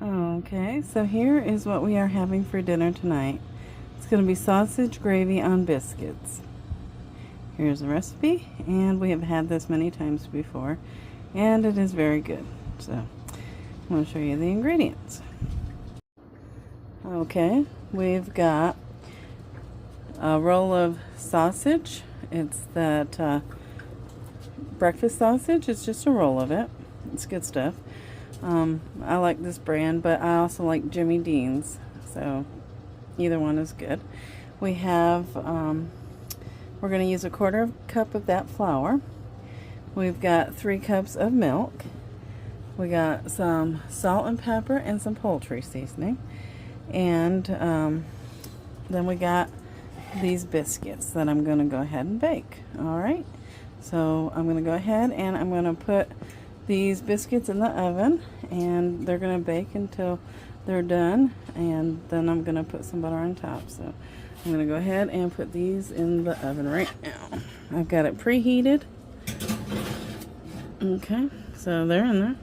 Okay, so here is what we are having for dinner tonight. It's going to be sausage gravy on biscuits. Here's the recipe, and we have had this many times before, and it is very good. So I'm going to show you the ingredients. Okay, we've got a roll of sausage. It's that breakfast sausage. It's just a roll of it. It's good stuff. I like this brand, but I also like Jimmy Dean's, so either one is good. We have, we're going to use 1/4 cup of that flour. We've got 3 cups of milk. We got some salt and pepper and some poultry seasoning. And then we got these biscuits that I'm going to go ahead and bake. Alright, so I'm going to go ahead and I'm going to put these biscuits in the oven, and they're going to bake until they're done, and then I'm going to put some butter on top. So I'm going to go ahead and put these in the oven right now. I've got it preheated. Okay, so they're in there.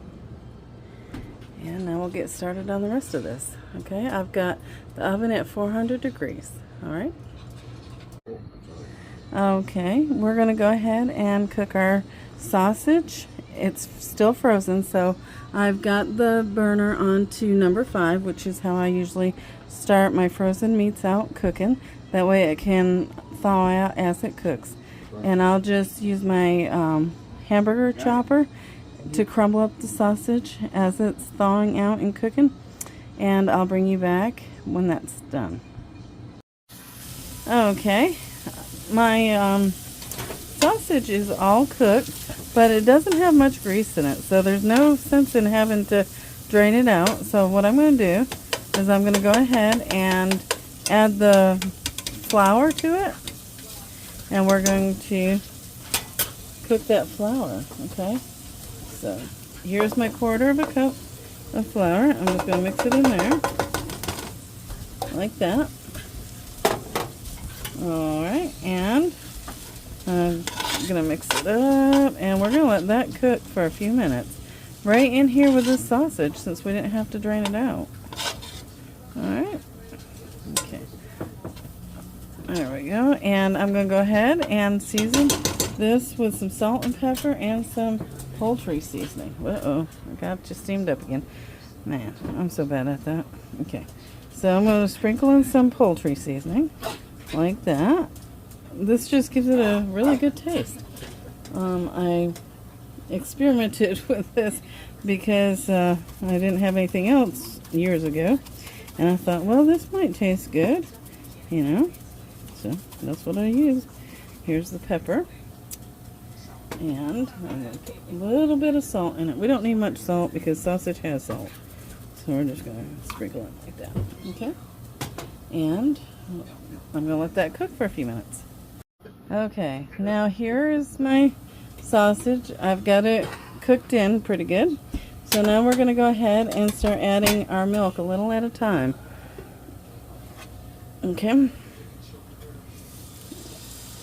And now we'll get started on the rest of this. Okay, I've got the oven at 400 degrees. Alright. Okay, we're going to go ahead and cook our sausage. It's still frozen, so I've got the burner on to number 5, which is how I usually start my frozen meats out cooking. That way it can thaw out as it cooks. And I'll just use my hamburger chopper to crumble up the sausage as it's thawing out and cooking. And I'll bring you back when that's done. Okay, my sausage is all cooked, but it doesn't have much grease in it, so there's no sense in having to drain it out. So what I'm going to do is I'm going to go ahead and add the flour to it, and we're going to cook that flour. Okay, so here's my 1/4 cup of flour. I'm just going to mix it in there like that. Alright, and I'm going to mix it up, and we're going to let that cook for a few minutes right in here with this sausage, since we didn't have to drain it out. Alright, okay, there we go. And I'm going to go ahead and season this with some salt and pepper and some poultry seasoning. Uh-oh, I got you steamed up again. Man, I'm so bad at that. Okay, so I'm going to sprinkle in some poultry seasoning like that. This just gives it a really good taste. I experimented with this because I didn't have anything else years ago, and I thought, well, this might taste good, you know, so that's what I use. Here's the pepper, and I'm going to put a little bit of salt in it. We don't need much salt because sausage has salt, so we're just going to sprinkle it like that. Okay, and I'm going to let that cook for a few minutes. Okay, now here is my sausage. I've got it cooked in pretty good. So now we're going to go ahead and start adding our milk a little at a time. Okay.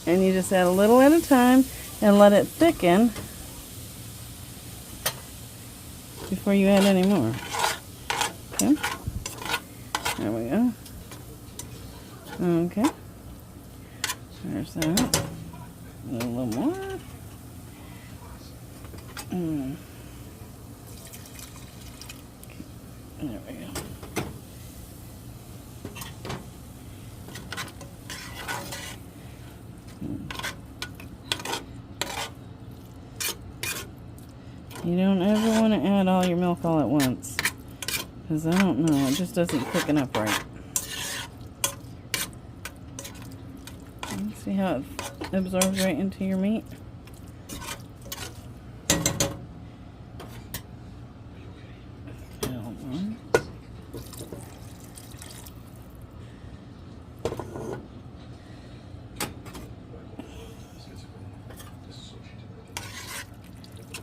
And you just add a little at a time and let it thicken before you add any more. Okay. There we go. Okay. There's that. A little more. Okay. There we go. You don't ever want to add all your milk all at once, because I don't know, it just doesn't thicken up right. See how it absorbs right into your meat?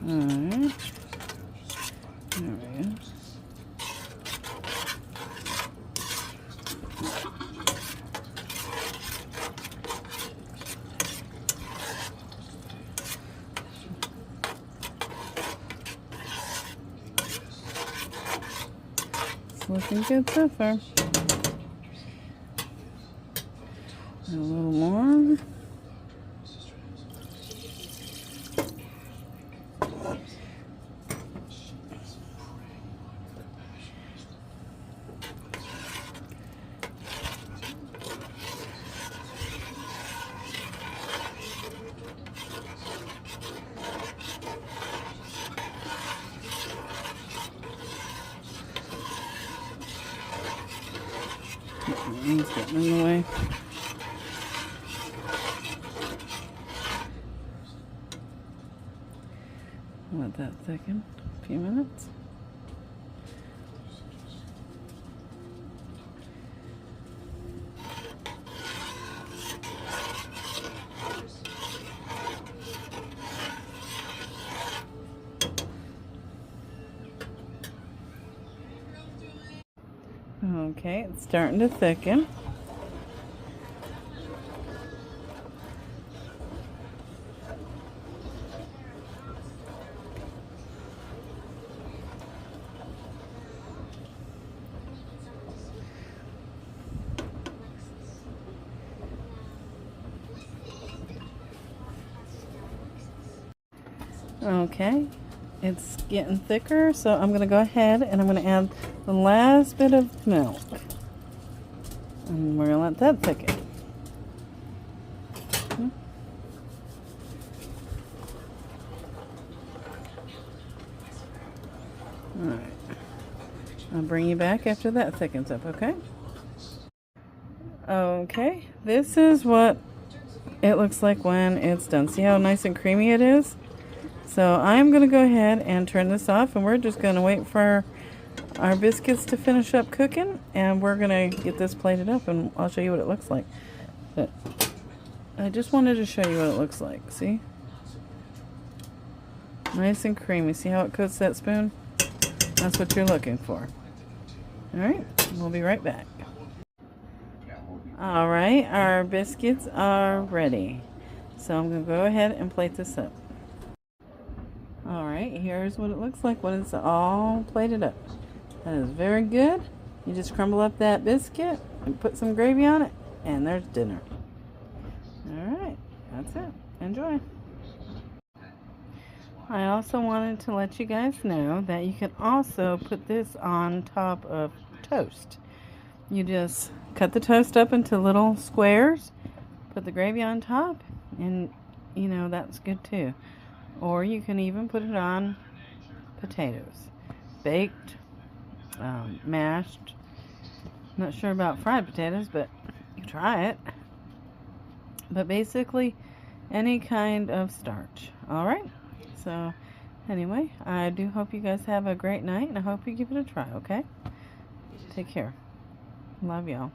Alright. There we go. looking good so far. A little more. It's getting in the way. Let that thicken a few minutes. Okay, it's starting to thicken. Okay, it's getting thicker, so I'm going to go ahead and I'm going to add the last bit of milk. And we're going to let that thicken. Alright. I'll bring you back after that thickens up, okay? Okay, this is what it looks like when it's done. See how nice and creamy it is? So I'm going to go ahead and turn this off, and we're just going to wait for our biscuits to finish up cooking, and we're going to get this plated up, and I'll show you what it looks like. But I just wanted to show you what it looks like. See? Nice and creamy. See how it coats that spoon? That's what you're looking for. Alright, we'll be right back. Alright, our biscuits are ready. So I'm going to go ahead and plate this up. Alright, here's what it looks like when it's all plated up. That is very good. You just crumble up that biscuit and put some gravy on it, and there's dinner. Alright, that's it. Enjoy. I also wanted to let you guys know that you can also put this on top of toast. You just cut the toast up into little squares, put the gravy on top, and you know that's good too. Or you can even put it on potatoes, baked, mashed. Not sure about fried potatoes, but you try it. But basically any kind of starch. Alright, so anyway, I do hope you guys have a great night, and I hope you give it a try, okay? Take care. Love y'all.